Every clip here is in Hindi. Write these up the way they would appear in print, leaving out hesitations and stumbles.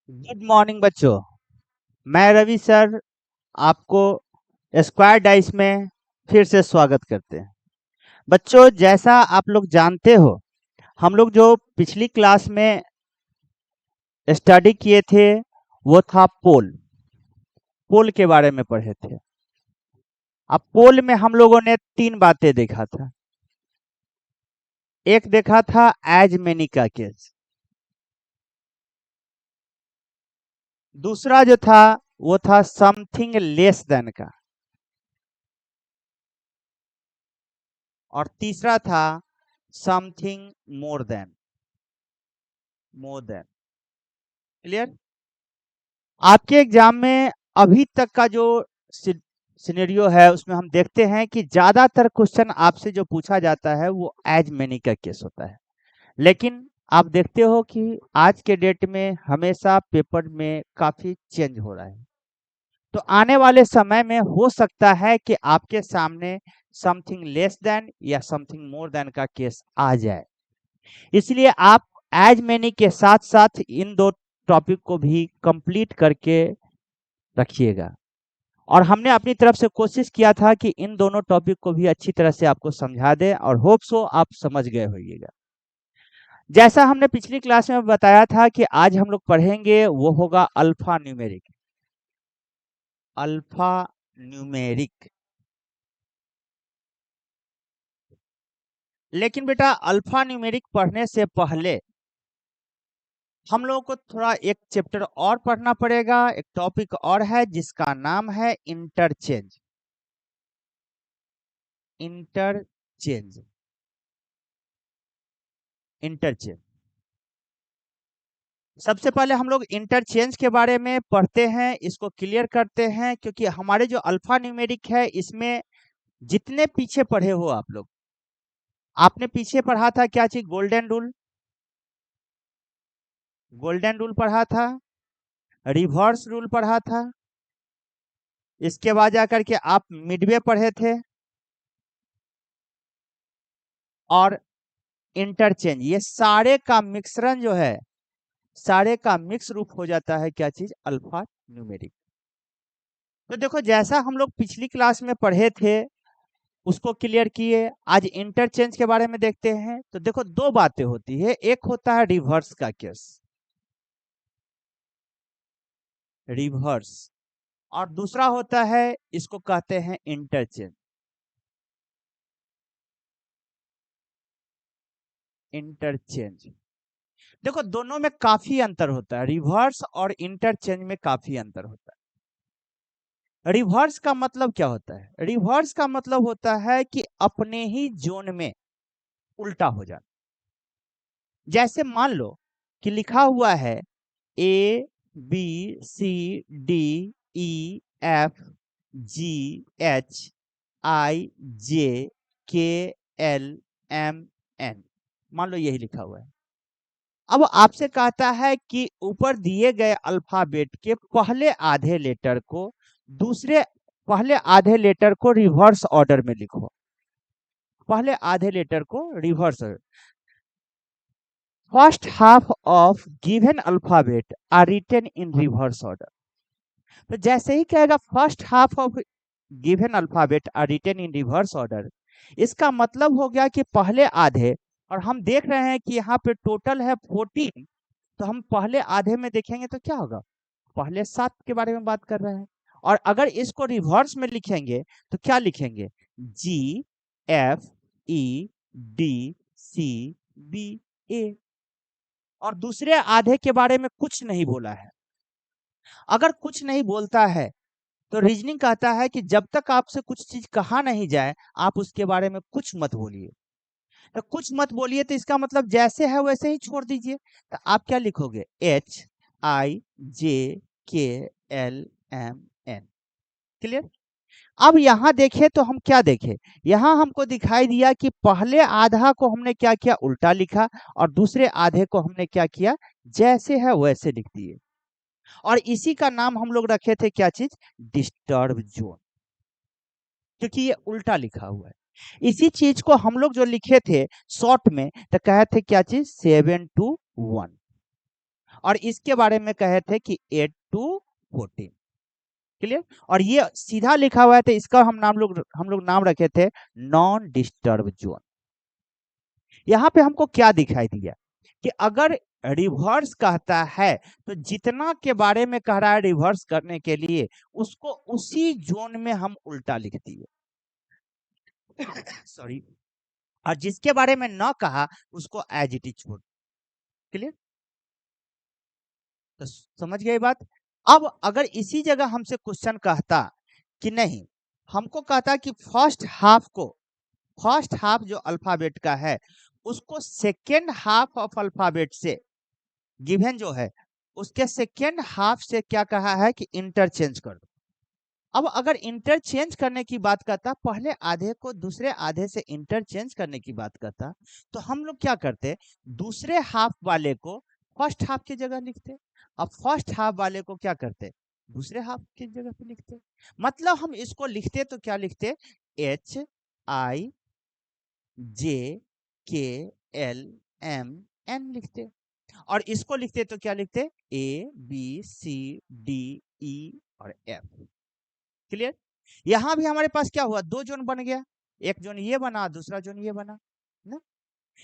गुड मॉर्निंग बच्चों। मैं रवि सर आपको स्क्वायर डाइस में फिर से स्वागत करते हैं। बच्चों, जैसा आप लोग जानते हो, हम लोग जो पिछली क्लास में स्टडी किए थे वो था पोल। पोल के बारे में पढ़े थे। अब पोल में हम लोगों ने तीन बातें देखा था। एक देखा था एज मेनी का केस। दूसरा जो था वो था समथिंग लेस देन का। और तीसरा था समथिंग मोर देन। क्लियर? आपके एग्जाम में अभी तक का जो सिनेरियो है उसमें हम देखते हैं कि ज्यादातर क्वेश्चन आपसे जो पूछा जाता है वो एज मेनी का केस होता है। लेकिन आप देखते हो कि आज के डेट में हमेशा पेपर में काफी चेंज हो रहा है। तो आने वाले समय में हो सकता है कि आपके सामने समथिंग लेस देन या समथिंग मोर देन का केस आ जाए। इसलिए आप एज मेनी के साथ साथ इन दो टॉपिक को भी कंप्लीट करके रखिएगा। और हमने अपनी तरफ से कोशिश किया था कि इन दोनों टॉपिक को भी अच्छी तरह से आपको समझा दें और होप सो आप समझ गए होइएगा। जैसा हमने पिछली क्लास में बताया था कि आज हम लोग पढ़ेंगे वो होगा अल्फा न्यूमेरिक। Alpha numeric. लेकिन बेटा, अल्फा न्यूमेरिक पढ़ने से पहले हम लोगों को थोड़ा एक चैप्टर और पढ़ना पड़ेगा। एक टॉपिक और है जिसका नाम है इंटरचेंज। इंटरचेंज। इंटरचेंज। सबसे पहले हम लोग इंटरचेंज के बारे में पढ़ते हैं, इसको क्लियर करते हैं, क्योंकि हमारे जो अल्फा न्यूमेरिक है इसमें जितने पीछे पढ़े हो आप लोग, आपने पीछे पढ़ा था क्या चीज? Golden rule. गोल्डन रूल पढ़ा था, रिवर्स रूल पढ़ा था, इसके बाद जाकर के आप मिडवे पढ़े थे और इंटरचेंज। ये सारे का मिश्रण जो है, सारे का मिक्स रूप हो जाता है क्या चीज? Alpha numeric. तो देखो, जैसा हम लोग पिछली क्लास में पढ़े थे उसको क्लियर किए। आज इंटरचेंज के बारे में देखते हैं। तो देखो, दो बातें होती है। एक होता है रिवर्स का केस, रिवर्स, और दूसरा होता है, इसको कहते हैं इंटरचेंज। इंटरचेंज। देखो, दोनों में काफी अंतर होता है। रिवर्स और इंटरचेंज में काफी अंतर होता है। रिवर्स का मतलब क्या होता है? रिवर्स का मतलब होता है कि अपने ही जोन में उल्टा हो जाना। जैसे मान लो कि लिखा हुआ है A B C D E F G H I J K L M N. मान लो यही लिखा हुआ है। अब आपसे कहता है कि ऊपर दिए गए अल्फाबेट के पहले आधे लेटर को दूसरे पहले आधे लेटर को रिवर्स ऑर्डर में लिखो। पहले आधे लेटर को reverse. First half of given alphabet are written in reverse order. तो जैसे ही कहेगा first half of given alphabet are written in reverse order, इसका मतलब हो गया कि पहले आधे, और हम देख रहे हैं कि यहाँ पे टोटल है 14। तो हम पहले आधे में देखेंगे तो क्या होगा? पहले 7 के बारे में बात कर रहे हैं। और अगर इसको रिवर्स में लिखेंगे तो क्या लिखेंगे? G F E D C B A. और दूसरे आधे के बारे में कुछ नहीं बोला है। अगर कुछ नहीं बोलता है तो रीजनिंग कहता है कि जब तक आपसे कुछ चीज कहा नहीं जाए आप उसके बारे में कुछ मत बोलिए। तो कुछ मत बोलिए तो इसका मतलब जैसे है वैसे ही छोड़ दीजिए। तो आप क्या लिखोगे? H I J K L M N. Clear? अब यहां देखें तो हम क्या देखें? यहां हमको दिखाई दिया कि पहले आधा को हमने क्या किया? उल्टा लिखा। और दूसरे आधे को हमने क्या किया? जैसे है वैसे लिख दिए। और इसी का नाम हम लोग रखे थे क्या चीज? डिस्टर्ब जोन, क्योंकि ये उल्टा लिखा हुआ है। इसी चीज को हम लोग जो लिखे थे शॉर्ट में तो कहे थे क्या चीज? 7 to 1। और इसके बारे में कहे थे कि 8 to 14। क्लियर। और ये सीधा लिखा हुआ है तो इसका हम लोग नाम रखे थे नॉन डिस्टर्ब जोन। यहाँ पे हमको क्या दिखाई दिया कि अगर रिवर्स कहता है तो जितना के बारे में कह रहा है रिवर्स करने के लिए उसको उसी जोन में हम उल्टा लिख दिए। सॉरी। और जिसके बारे में न कहा उसको एज इट इज छोड़। क्लियर। तो समझ गए बात। अब अगर इसी जगह हमसे क्वेश्चन कहता कि नहीं, हमको कहता कि फर्स्ट हाफ जो अल्फाबेट का है उसको सेकेंड हाफ ऑफ अल्फाबेट से गिवन जो है उसके सेकेंड हाफ से क्या कहा है कि इंटरचेंज कर दो। अब अगर इंटरचेंज करने की बात करता, पहले आधे को दूसरे आधे से इंटरचेंज करने की बात करता, तो हम लोग क्या करते, दूसरे हाफ वाले को फर्स्ट हाफ की जगह लिखते। अब फर्स्ट हाफ वाले को क्या करते, दूसरे हाफ की जगह पे लिखते। मतलब हम इसको लिखते तो क्या लिखते, HIJKLMN लिखते। और इसको लिखते तो क्या लिखते, ABCDE और F। क्लियर। यहां भी हमारे पास क्या हुआ, दो जोन बन गया, एक जोन ये बना दूसरा जोन ये बना ना।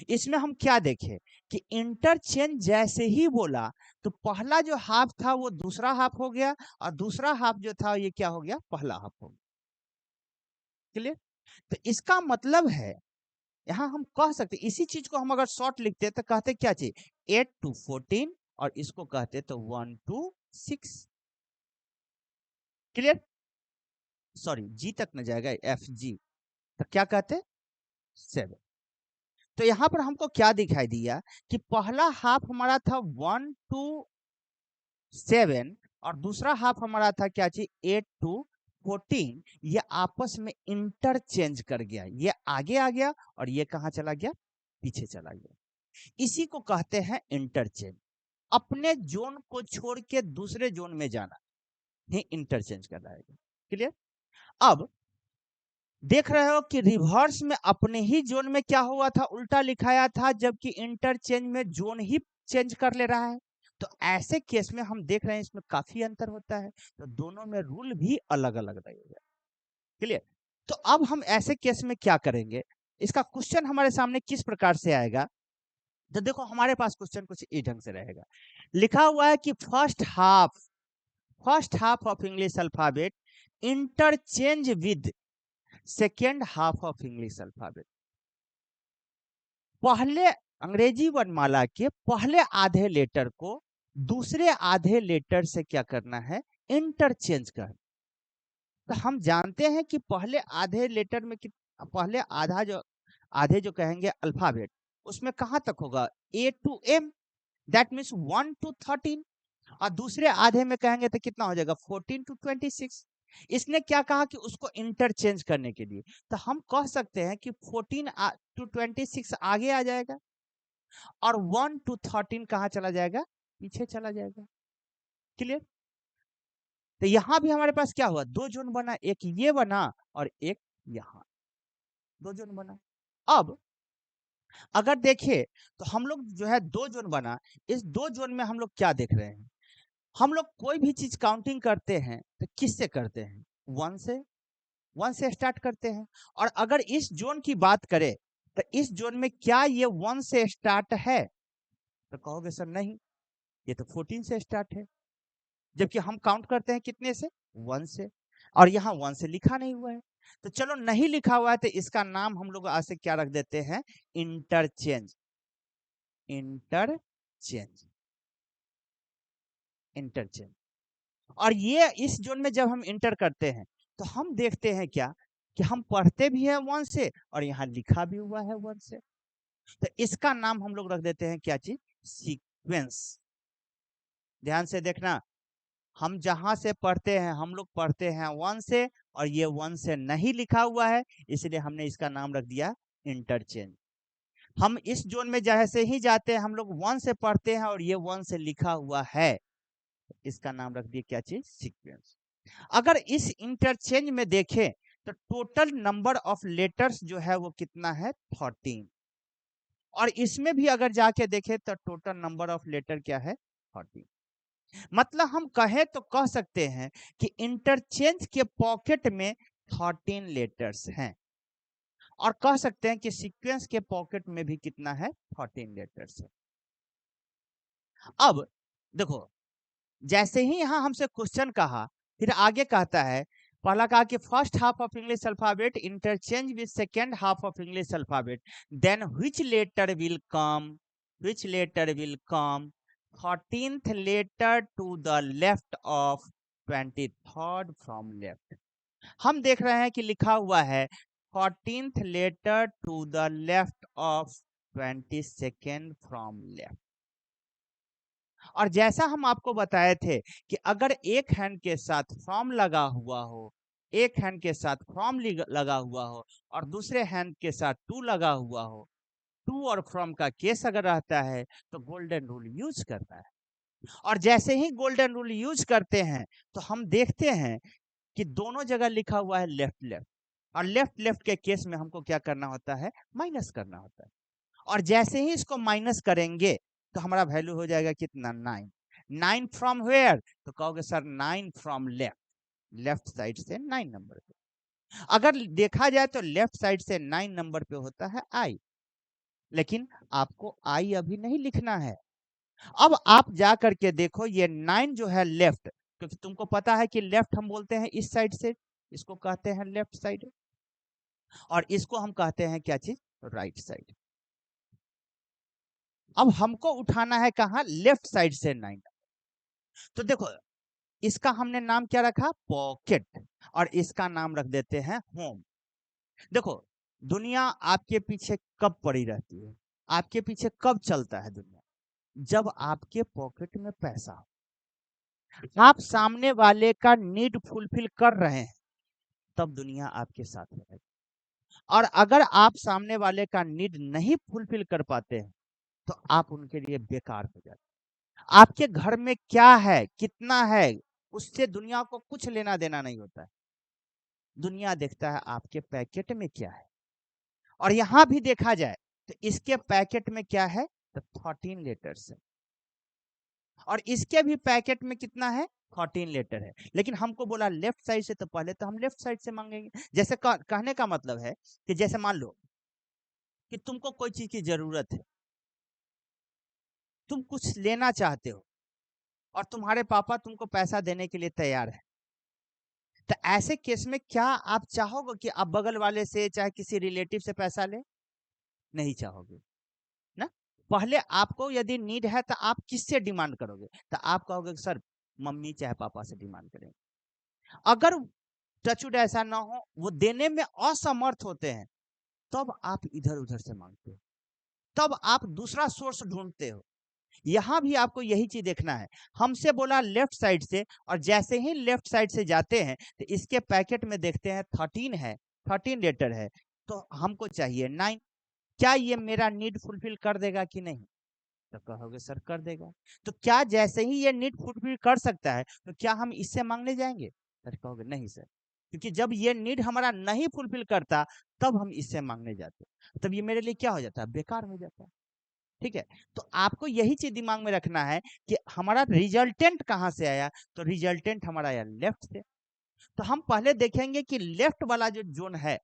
इसमें हम क्या देखे कि इंटरचेंज जैसे ही बोला तो पहला जो हाफ था वो दूसरा हाफ हो गया और दूसरा हाफ जो था ये क्या हो गया, पहला हाफ हो गया। क्लियर। तो इसका मतलब है यहां हम कह सकते, इसी चीज को हम अगर शॉर्ट लिखते तो कहते क्या चीज, 8 to 14 और इसको कहते तो 1 to 6। क्लियर। सॉरी जी तक न जाएगा, FG तो क्या कहते 7। तो यहां पर हमको क्या दिखाई दिया कि पहला हाफ हमारा था 1 to 7 और दूसरा हाफ हमारा था क्या चीज 8 to 14। ये आपस में इंटरचेंज कर गया, ये आगे आ गया और ये कहां चला गया, पीछे चला गया। इसी को कहते हैं इंटरचेंज। अपने जोन को छोड़ के दूसरे जोन में जाना ही इंटरचेंज कहलाएगा। क्लियर। अब देख रहे हो कि रिवर्स में अपने ही जोन में क्या हुआ था, उल्टा लिखाया था, जबकि इंटरचेंज में जोन ही चेंज कर ले रहा है। तो ऐसे केस में हम देख रहे हैं इसमें काफी अंतर होता है, तो दोनों में रूल भी अलग अलग रहेगा। क्लियर। तो अब हम ऐसे केस में क्या करेंगे, इसका क्वेश्चन हमारे सामने किस प्रकार से आएगा, तो देखो हमारे पास क्वेश्चन कुछ इस ढंग से रहेगा। लिखा हुआ है कि first half of English alphabet interchange with second half of English alphabet. पहले अंग्रेजी वर्णमाला के पहले आधे लेटर को दूसरे आधे लेटर से क्या करना है, इंटरचेंज कर। तो हम जानते हैं कि पहले आधे लेटर में पहले आधे जो कहेंगे अल्फाबेट उसमें कहां तक होगा, A to M, that means 1 to 13। और दूसरे आधे में कहेंगे तो कितना हो जाएगा, 14 to 26। इसने क्या कहा कि उसको इंटरचेंज करने के लिए, तो हम कह सकते हैं कि 14 to 26 आगे आ जाएगा और 1 to 13 कहां चला जाएगा, पीछे चला जाएगा। क्लियर। तो यहां भी हमारे पास क्या हुआ, दो जोन बना, एक ये बना और एक यहां, दो जोन बना। अब अगर देखें तो हम लोग जो है दो जोन बना, इस दो जोन में हम लोग क्या देख रहे हैं, हम लोग कोई भी चीज काउंटिंग करते हैं तो किससे करते हैं, वन से स्टार्ट करते हैं। और अगर इस जोन की बात करें तो इस जोन में क्या ये 1 से स्टार्ट है, तो कहोगे सर नहीं, ये तो 14 से स्टार्ट है, जबकि हम काउंट करते हैं कितने से, 1 से, और यहाँ 1 से लिखा नहीं हुआ है। तो चलो नहीं लिखा हुआ है तो इसका नाम हम लोग आज से क्या रख देते हैं, इंटरचेंज। Interchange interchange. और ये इस जोन में जब हम इंटर करते हैं तो हम देखते हैं क्या कि हम पढ़ते भी हैं 1 से और यहाँ लिखा भी हुआ है 1 से। तो इसका नाम हम लोग रख देते हैं क्या चीज, सीक्वेंस। ध्यान से देखना, हम जहां से पढ़ते हैं हम लोग पढ़ते हैं 1 से और ये 1 से नहीं लिखा हुआ है, इसलिए हमने इसका नाम रख दिया इंटरचेंज। हम इस जोन में जैसे ही जाते हैं हम लोग 1 से पढ़ते हैं और ये 1 से लिखा हुआ है, इसका नाम रख दिया क्या चीज, सीक्वेंस। अगर इस इंटरचेंज में देखें तो टोटल नंबर ऑफ लेटर्स जो है वो कितना है, 13। और इसमें भी अगर जाके देखें तो टोटल नंबर ऑफ लेटर क्या है, 14। मतलब हम कहें तो कह सकते हैं कि इंटरचेंज के पॉकेट में 13 लेटर्स हैं, और कह सकते हैं कि सीक्वेंस के पॉकेट में भी कितना है, 14 लेटर्स है। अब देखो, जैसे ही यहां हमसे क्वेश्चन कहा, फिर आगे कहता है, पहला कहा कि first half of English alphabet interchange with second half of English alphabet, then which letter will come, which letter will come 14th letter to the left of 23rd from left. हम देख रहे हैं कि लिखा हुआ है 14th letter to the left of 22nd from left. और जैसा हम आपको बताए थे कि अगर एक हैंड के साथ फ्रॉम लगा हुआ हो, एक हैंड के साथ फ्रॉम लगा हुआ हो और दूसरे हैंड के साथ टू लगा हुआ हो, टू और फ्रॉम का केस अगर रहता है तो गोल्डन रूल यूज करता है। और जैसे ही गोल्डन रूल यूज करते हैं तो हम देखते हैं कि दोनों जगह लिखा हुआ है लेफ्ट लेफ्ट, और लेफ्ट लेफ्ट के केस में हमको क्या करना होता है, माइनस करना होता है। और जैसे ही इसको माइनस करेंगे तो हमारा वैल्यू हो जाएगा कितना, 9। 9 फ्रॉम वेयर, तो कहोगे sir 9 from left, left side से 9 नंबर पे। अगर देखा जाए तो लेफ्ट साइड से 9 नंबर पे होता है आई, लेकिन आपको आई अभी नहीं लिखना है। अब आप जा करके देखो, ये 9 जो है लेफ्ट, क्योंकि तुमको पता है कि लेफ्ट हम बोलते हैं इस साइड से, इसको कहते हैं लेफ्ट साइड, और इसको हम कहते हैं क्या चीज, राइट साइड। अब हमको उठाना है कहा, लेफ्ट साइड से 9। तो देखो, इसका हमने नाम क्या रखा, पॉकेट, और इसका नाम रख देते हैं होम। देखो, दुनिया आपके पीछे कब पड़ी रहती है, आपके पीछे कब चलता है दुनिया, जब आपके पॉकेट में पैसा हो, आप सामने वाले का नीड फुलफिल कर रहे हैं, तब दुनिया आपके साथ रहेगी। और अगर आप सामने वाले का नीड नहीं फुलफिल कर पाते हैं तो आप उनके लिए बेकार हो जाते हैं। आपके घर में क्या है, कितना है, उससे दुनिया को कुछ लेना देना नहीं होता है। दुनिया देखता है आपके पैकेट में क्या है। और यहां भी देखा जाए तो इसके पैकेट में क्या है, तो 13 लेटर्स है, और इसके भी पैकेट में कितना है, 14 लेटर है। लेकिन हमको बोला लेफ्ट साइड से, तो पहले तो हम लेफ्ट साइड से मांगेंगे। जैसे कहने का मतलब है कि जैसे मान लो कि तुमको कोई चीज की जरूरत है, तुम कुछ लेना चाहते हो, और तुम्हारे पापा तुमको पैसा देने के लिए तैयार है, तो ऐसे केस में क्या आप चाहोगे कि आप बगल वाले से चाहे किसी रिलेटिव से पैसा ले, नहीं चाहोगे ना। पहले आपको यदि नीड है तो आप किससे डिमांड करोगे, तो आप कहोगे सर मम्मी चाहे पापा से डिमांड करेंगे। अगर टचवुड ऐसा ना हो, वो देने में असमर्थ होते हैं, तब आप इधर उधर से मांगते हो, तब आप दूसरा सोर्स ढूंढते हो। यहां भी आपको यही चीज देखना है। हमसे बोला लेफ्ट साइड से, और जैसे ही लेफ्ट साइड से जाते हैं तो इसके पैकेट में देखते हैं 13 है, 13 लेटर है, तो हमको चाहिए 9। क्या ये मेरा नीड फुलफिल कर देगा कि नहीं, तो कहोगे सर कर देगा। तो क्या जैसे ही ये नीड फुलफिल कर सकता है तो क्या हम इससे मांगने जाएंगे, सर कहोगे नहीं सर, क्योंकि जब ये नीड हमारा नहीं फुलफिल करता तब हम इससे मांगने जाते, तब ये मेरे लिए क्या हो जाता है, बेकार हो जाता है। ठीक है, तो आपको यही चीज दिमाग में रखना है कि हमारा रिजल्टेंट कहां से आया, तो रिजल्टेंट हमारा आया लेफ्ट से। तो हम पहले देखेंगे कि लेफ्ट वाला जो जोन है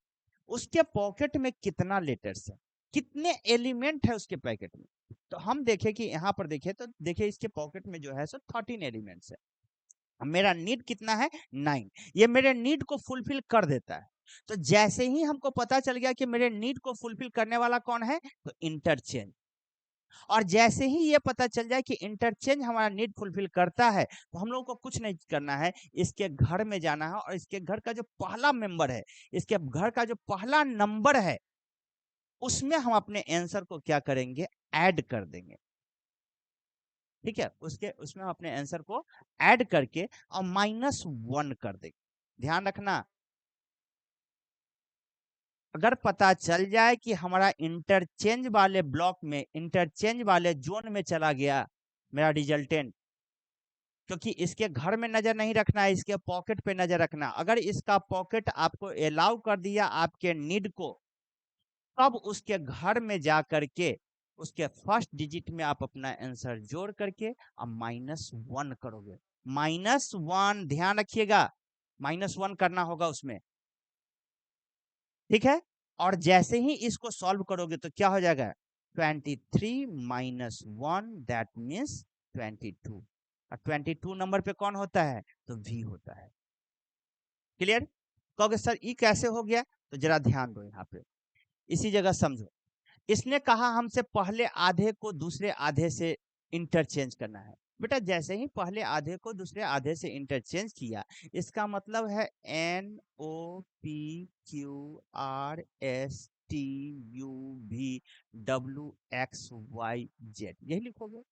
उसके पॉकेट में कितना लेटर्स है, कितने एलिमेंट है उसके पैकेट में। तो हम देखें कि यहाँ पर देखें तो देखिए इसके पॉकेट में जो है सो 13 एलिमेंट्स है। मेरा नीड कितना है, 9। ये मेरे नीड को फुलफिल कर देता है। तो जैसे ही हमको पता चल गया कि मेरे नीड को फुलफिल करने वाला कौन है, तो इंटरचेंज। और जैसे ही ये पता चल जाए कि इंटरचेंज हमारा नीड फुलफिल करता है, तो हम लोगों को कुछ नहीं करना है, इसके घर में जाना है, और इसके घर का जो पहला मेंबर है, इसके घर का जो पहला नंबर है, उसमें हम अपने आंसर को क्या करेंगे, ऐड कर देंगे। ठीक है, उसमें हम अपने आंसर को ऐड करके और -1 कर देंगे। ध्यान रखना, अगर पता चल जाए कि हमारा इंटरचेंज वाले ब्लॉक में, इंटरचेंज वाले जोन में चला गया मेरा रिजल्टेंट, क्योंकि इसके घर में नजर नहीं रखना है, इसके पॉकेट पे नजर रखना। अगर इसका पॉकेट आपको अलाउ कर दिया आपके नीड को, तब उसके घर में जा करके उसके फर्स्ट डिजिट में आप अपना आंसर जोड़ करके अब -1 करोगे। -1 ध्यान रखिएगा, -1 करना होगा उसमें, ठीक है। और जैसे ही इसको सॉल्व करोगे तो क्या हो जाएगा, 23 - 1 दैट मीन्स 22। और 22 नंबर पे कौन होता है, तो V होता है। क्लियर। कहोगे सर ये कैसे हो गया, तो जरा ध्यान दो यहाँ पे, इसी जगह समझो। इसने कहा हमसे पहले आधे को दूसरे आधे से इंटरचेंज करना है। बेटा जैसे ही पहले आधे को दूसरे आधे से इंटरचेंज किया, इसका मतलब है NOPQRSTUVWXYZ, यही लिखोगे।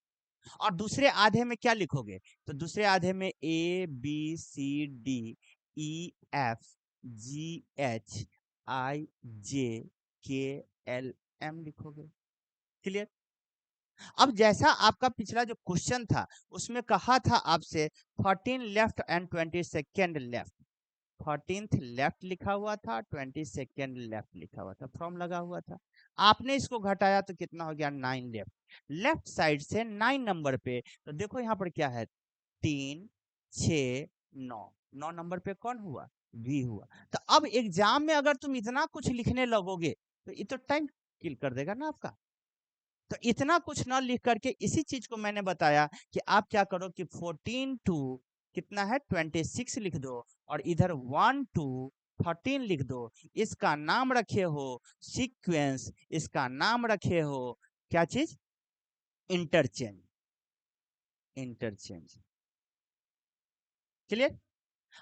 और दूसरे आधे में क्या लिखोगे, तो दूसरे आधे में ABCDEFGHIJKLM लिखोगे। क्लियर। अब जैसा आपका पिछला जो क्वेश्चन था उसमें कहा था आपसे 13 left and 22 left, 13th left लिखा हुआ था, 22 लेफ्ट लिखा हुआ था, फ्रॉम लगा हुआ था। आपने इसको घटाया तो कितना हो गया, 9 लेफ्ट। लेफ्ट साइड से 9 नंबर पे, तो देखो यहाँ पर क्या है, 3 6 9, 9 नंबर पे कौन हुआ, V हुआ। तो अब एग्जाम में अगर तुम इतना कुछ लिखने लगोगे तो ये तो टाइम किल कर देगा ना आपका। तो इतना कुछ ना लिख करके इसी चीज को मैंने बताया कि आप क्या करो कि 14 टू कितना है 26 लिख दो, और इधर 1 टू 13 लिख दो। इसका नाम रखे हो सीक्वेंस, इसका नाम रखे हो क्या चीज, इंटरचेंज। इंटरचेंज। क्लियर।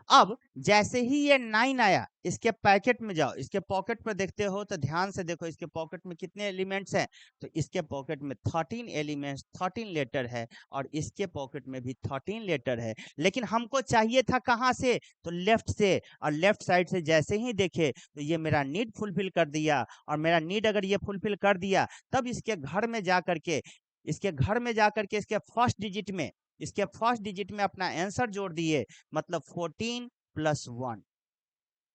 अब जैसे ही ये 9 आया, इसके पैकेट में जाओ, इसके पॉकेट पर देखते हो तो ध्यान से देखो इसके पॉकेट में कितने एलिमेंट्स हैं, तो इसके पॉकेट में 13 एलिमेंट्स, 13 लेटर है, और इसके पॉकेट में भी 13 लेटर है। लेकिन हमको चाहिए था कहाँ से, तो लेफ्ट से। और लेफ्ट साइड से जैसे ही देखे तो ये मेरा नीड फुलफिल कर दिया, और मेरा नीड अगर ये फुलफिल कर दिया तब इसके घर में जा करके, इसके घर में जा करके इसके फर्स्ट डिजिट में, इसके फर्स्ट डिजिट में अपना आंसर जोड़ दिए, मतलब 14 + 1,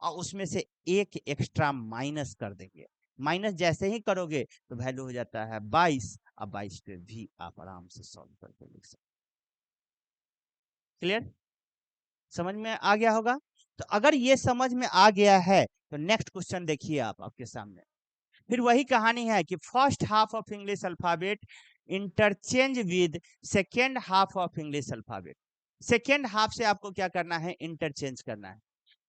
और उसमें से एक एक्स्ट्रा माइनस कर देंगे। माइनस जैसे ही करोगे तो वैल्यू हो जाता है 22, और 22 पे भी आप आराम से सॉल्व करके लिख सकते। क्लियर, समझ में आ गया होगा। तो अगर ये समझ में आ गया है तो नेक्स्ट क्वेश्चन देखिए आप आपके सामने। फिर वही कहानी है कि first half of English alphabet interchange with second half of English alphabet. Second half से आपको क्या करना है, इंटरचेंज करना है।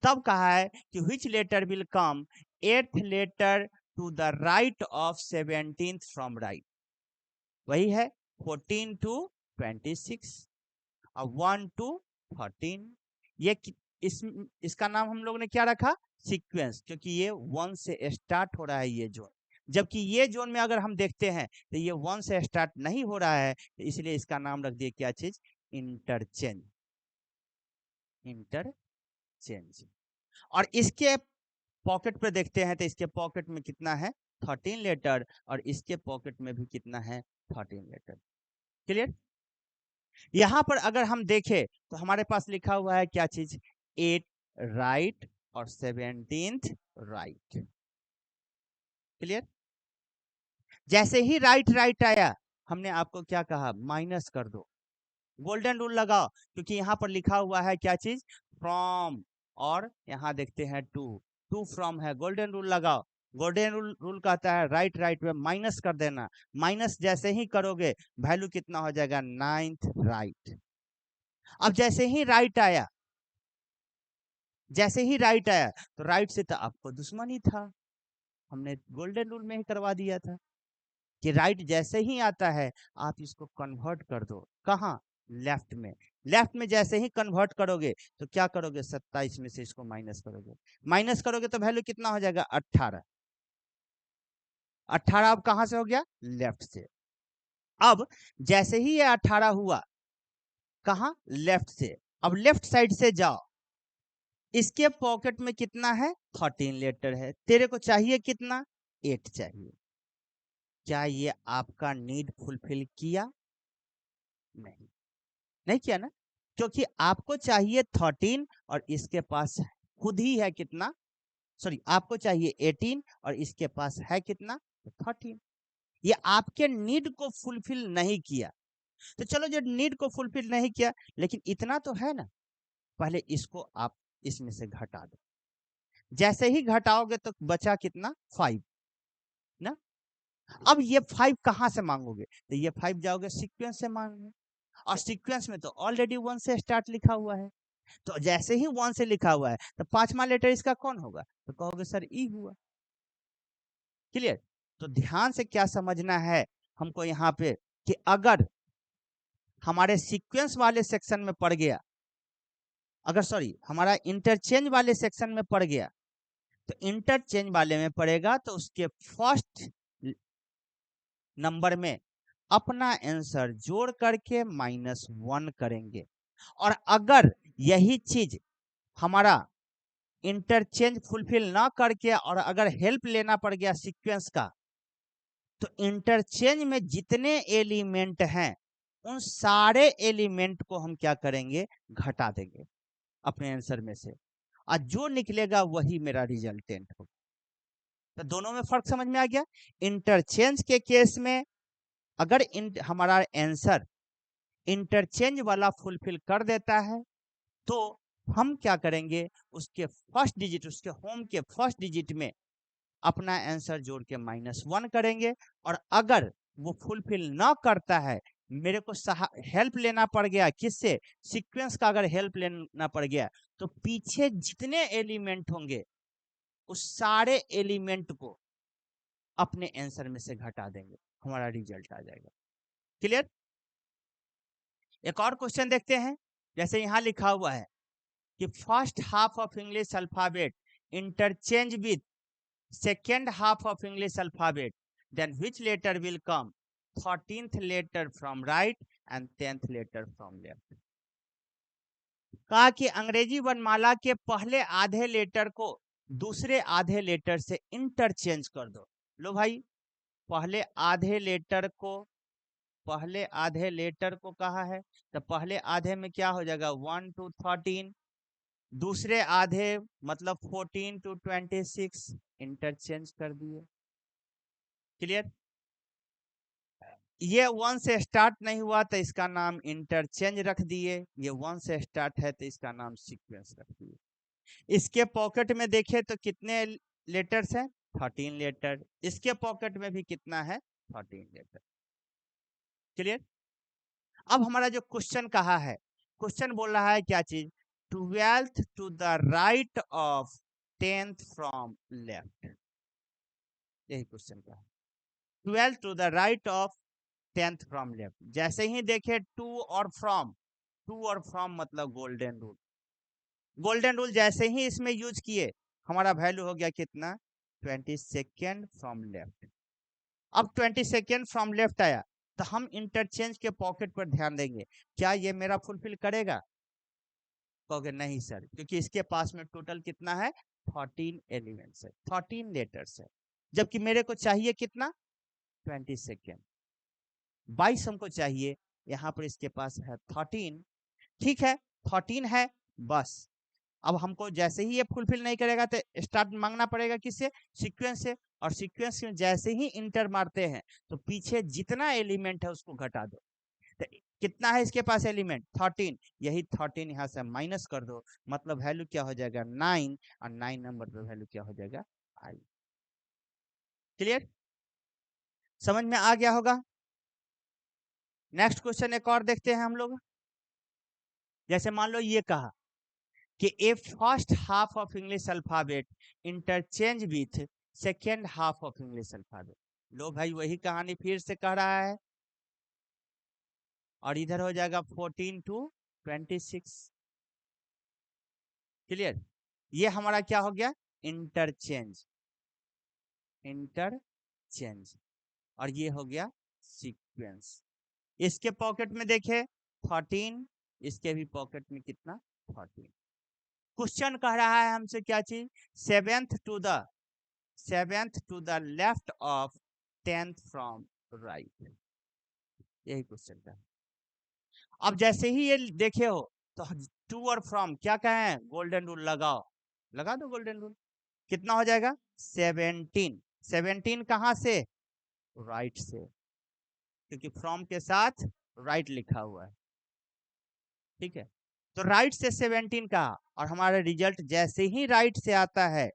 तब कहा है कि which letter will come 8th letter to the right of 17th from right। वही है 14 to 26 और 1 to 13। ये इसका नाम हम लोग ने क्या रखा, सीक्वेंस, क्योंकि ये 1 से स्टार्ट हो रहा है ये जोन। जबकि ये जोन में अगर हम देखते हैं तो ये 1 से स्टार्ट नहीं हो रहा है, तो इसलिए इसका नाम रख दिए क्या चीज, इंटरचेंज। इंटरचेंज। और इसके पॉकेट पे देखते हैं तो इसके पॉकेट में कितना है, 13 लेटर, और इसके पॉकेट में भी कितना है, 13 लेटर। क्लियर। यहां पर अगर हम देखें तो हमारे पास लिखा हुआ है क्या चीज, 8 राइट और 17th राइट। क्लियर। जैसे ही राइट राइट आया, हमने आपको क्या कहा, माइनस कर दो, गोल्डन रूल लगाओ, क्योंकि यहाँ पर लिखा हुआ है क्या चीज, फ्रॉम, और यहाँ देखते हैं टू, टू फ्रॉम है, गोल्डन रूल लगाओ। गोल्डन रूल कहता है राइट राइट में माइनस कर देना। माइनस जैसे ही करोगे वैल्यू कितना हो जाएगा, 9th राइट। अब जैसे ही राइट आया, जैसे ही राइट आया, तो राइट से तो आपको दुश्मनी था, हमने गोल्डन रूल में ही करवा दिया था कि राइट जैसे ही आता है आप इसको कन्वर्ट कर दो, कहाँ, लेफ्ट में। लेफ्ट में जैसे ही कन्वर्ट करोगे तो क्या करोगे, 27 में से इसको माइनस करोगे। माइनस करोगे तो वैल्यू कितना हो जाएगा, 18। 18 अब कहां से हो गया, लेफ्ट से। अब जैसे ही ये 18 हुआ, कहा, लेफ्ट से। अब लेफ्ट साइड से जाओ, इसके पॉकेट में कितना है, 13 लेटर है, तेरे को चाहिए कितना, 8 चाहिए। क्या ये आपका नीड फुलफिल किया, नहीं, नहीं किया ना, क्योंकि आपको चाहिए 13 और इसके पास खुद ही है कितना, सॉरी, आपको चाहिए 18 और इसके पास है कितना, 13। ये आपके नीड को फुलफिल नहीं किया। तो चलो जो नीड को फुलफिल नहीं किया, लेकिन इतना तो है ना, पहले इसको आप इसमें से घटा दो। जैसे ही घटाओगे तो बचा कितना, 5 ना। अब ये 5 कहां से मांगोगे, तो ये 5 जाओगे सीक्वेंस से मांगोगे, और सीक्वेंस में तो ऑलरेडी 1 से स्टार्ट लिखा हुआ है। तो जैसे ही 1 से लिखा हुआ है तो 5वां लेटर इसका कौन होगा, तो कहोगे सर ई हुआ। क्लियर। तो ध्यान से क्या समझना है हमको यहाँ पे, कि अगर हमारे सीक्वेंस वाले सेक्शन में पड़ गया, अगर सॉरी हमारा इंटरचेंज वाले सेक्शन में पड़ गया, तो इंटरचेंज वाले में पड़ेगा तो उसके फर्स्ट नंबर में अपना आंसर जोड़ करके -1 करेंगे। और अगर यही चीज हमारा इंटरचेंज फुलफिल ना करके और अगर हेल्प लेना पड़ गया सीक्वेंस का, तो इंटरचेंज में जितने एलिमेंट हैं उन सारे एलिमेंट को हम क्या करेंगे, घटा देंगे अपने आंसर में से, और जो निकलेगा वही मेरा रिजल्टेंट होगा। तो दोनों में फर्क समझ में आ गया। इंटरचेंज के केस में अगर हमारा आंसर इंटरचेंज वाला फुलफिल कर देता है, तो हम क्या करेंगे, उसके फर्स्ट डिजिट, उसके होम के फर्स्ट डिजिट में अपना आंसर जोड़ के -1 करेंगे। और अगर वो फुलफिल ना करता है, मेरे को हेल्प लेना पड़ गया, किससे, सीक्वेंस का अगर हेल्प लेना पड़ गया, तो पीछे जितने एलिमेंट होंगे उस सारे एलिमेंट को अपने आंसर में से घटा देंगे, हमारा रिजल्ट आ जाएगा। क्लियर। एक और क्वेश्चन देखते हैं। जैसे यहां लिखा हुआ है कि first half of English alphabet interchange with second half of English alphabet, then which letter will come 13th letter from right and 10th letter from left. कहा कि अंग्रेजी वर्णमाला के पहले आधे लेटर को दूसरे आधे लेटर से इंटरचेंज कर दो। लो भाई, पहले आधे लेटर को, पहले आधे लेटर को कहा है, तो पहले आधे में क्या हो जाएगा, 1 to 13, दूसरे आधे मतलब 14 to 26 इंटरचेंज कर दिए। क्लियर। ये 1 से स्टार्ट नहीं हुआ तो इसका नाम इंटरचेंज रख दिए, ये 1 से स्टार्ट है तो इसका नाम सीक्वेंस रख दिए। इसके पॉकेट में देखे तो कितने लेटर्स हैं, 13 लेटर। इसके पॉकेट में भी कितना है, 13 लेटर। क्लियर। अब हमारा जो क्वेश्चन कहा है, क्वेश्चन बोल रहा है क्या चीज, 12th to the right of 10th from left. यही क्वेश्चन का है, 12th to the right of 10th from left. जैसे ही देखे टू और फ्रॉम, टू और फ्रॉम मतलब गोल्डन रूल। गोल्डन रूल जैसे ही इसमें यूज किए, हमारा वैल्यू हो गया कितना, 22nd फ्रॉम लेफ्ट। अब 22nd फ्रॉम लेफ्ट आया, तो हम इंटरचेंज के पॉकेट पर ध्यान देंगे, क्या ये मेरा फुलफिल करेगा, कहोगे नहीं सर, क्योंकि इसके पास में टोटल कितना है, 13 एलिमेंट्स है, 13 लेटर्स है, जबकि मेरे को चाहिए कितना, 22nd, 22 हमको चाहिए, यहाँ पर इसके पास है 13। ठीक है, 13 है बस। अब हमको जैसे ही ये फुलफिल नहीं करेगा तो स्टार्ट मांगना पड़ेगा किससे, सीक्वेंस से। और सीक्वेंस में जैसे ही इंटर मारते हैं तो पीछे जितना एलिमेंट है उसको घटा दो। तो कितना है इसके पास एलिमेंट, 13, यही 13 यहाँ से माइनस कर दो, मतलब वैल्यू क्या हो जाएगा, 9, और 9 नंबर पे वैल्यू क्या हो जाएगा, आई। क्लियर, समझ में आ गया होगा। नेक्स्ट क्वेश्चन एक और देखते हैं हम लोग। जैसे मान लो ये कहा कि a first half of English alphabet interchange with second half of English alphabet. लो भाई, वही कहानी फिर से कह रहा है, और इधर हो जाएगा 14 to 26। क्लियर। ये हमारा क्या हो गया, इंटरचेंज, इंटरचेंज, और ये हो गया सीक्वेंस। इसके पॉकेट में देखे 13, इसके भी पॉकेट में कितना, 13। क्वेश्चन कह रहा है हमसे क्या चीज, seventh to the left of 10th from right, यही क्वेश्चन का। अब जैसे ही ये देखे हो तो टू और फ्रॉम क्या कहे, गोल्डन रूल लगाओ, लगा दो गोल्डन रूल। कितना हो जाएगा, 17। 17 कहां से, राइट से, क्योंकि फ्रॉम के साथ राइट लिखा हुआ है, ठीक है। तो राइट से 17 का, और हमारा रिजल्ट जैसे ही राइट से आता है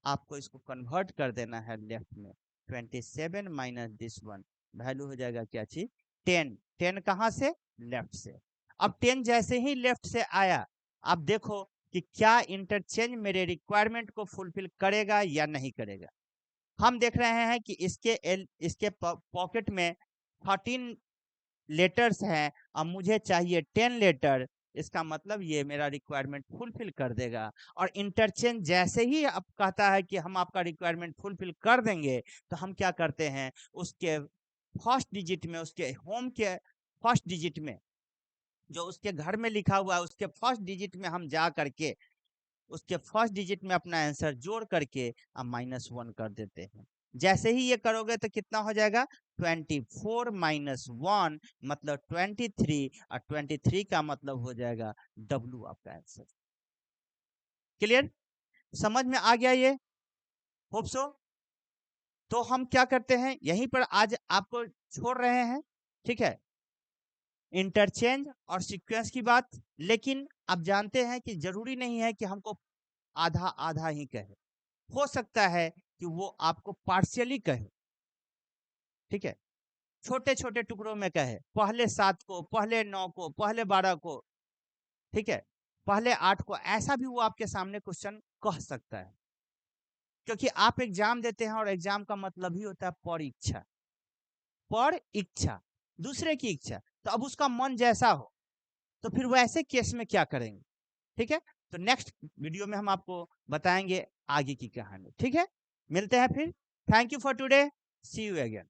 आपको इसको कन्वर्ट कर देना है लेफ्ट में। 27 माइनस दिस वन, वैल्यू हो जाएगा क्या चीज, 10। 10 कहाँ से, लेफ्ट से। अब 10 जैसे ही लेफ्ट से आया, आप देखो कि क्या इंटरचेंज मेरे रिक्वायरमेंट को फुलफिल करेगा या नहीं करेगा। हम देख रहे हैं कि इसके पॉकेट में 13 लेटर्स हैं, अब मुझे चाहिए 10 लेटर। इसका मतलब ये मेरा रिक्वायरमेंट फुलफिल कर देगा। और इंटरचेंज जैसे ही आप कहता है कि हम आपका रिक्वायरमेंट फुलफिल कर देंगे, तो हम क्या करते हैं, उसके फर्स्ट डिजिट में, उसके होम के फर्स्ट डिजिट में, जो उसके घर में लिखा हुआ है उसके फर्स्ट डिजिट में हम जा करके उसके फर्स्ट डिजिट में अपना आंसर जोड़ करके आप -1 कर देते हैं। जैसे ही ये करोगे तो कितना हो जाएगा, 24 माइनस 1 मतलब 23, और 23 का मतलब हो जाएगा W आपका आंसर। क्लियर, समझ में आ गया ये, होप सो। तो हम क्या करते हैं, यहीं पर आज आपको छोड़ रहे हैं, ठीक है, इंटरचेंज और सीक्वेंस की बात। लेकिन आप जानते हैं कि जरूरी नहीं है कि हमको आधा आधा ही कहे, हो सकता है कि वो आपको पार्शियली कहे, ठीक है, छोटे छोटे टुकड़ों में कहे, पहले 7 को, पहले 9 को, पहले 12 को, ठीक है, पहले 8 को, ऐसा भी वो आपके सामने क्वेश्चन कह सकता है। क्योंकि आप एग्जाम देते हैं और एग्जाम का मतलब ही होता है परीक्षा, पर इच्छा, दूसरे की इच्छा। तो अब उसका मन जैसा हो, तो फिर वैसे केस में क्या करेंगे, ठीक है। तो नेक्स्ट वीडियो में हम आपको बताएंगे आगे की कहानी, ठीक है। मिलते हैं फिर, thank you for today, see you again.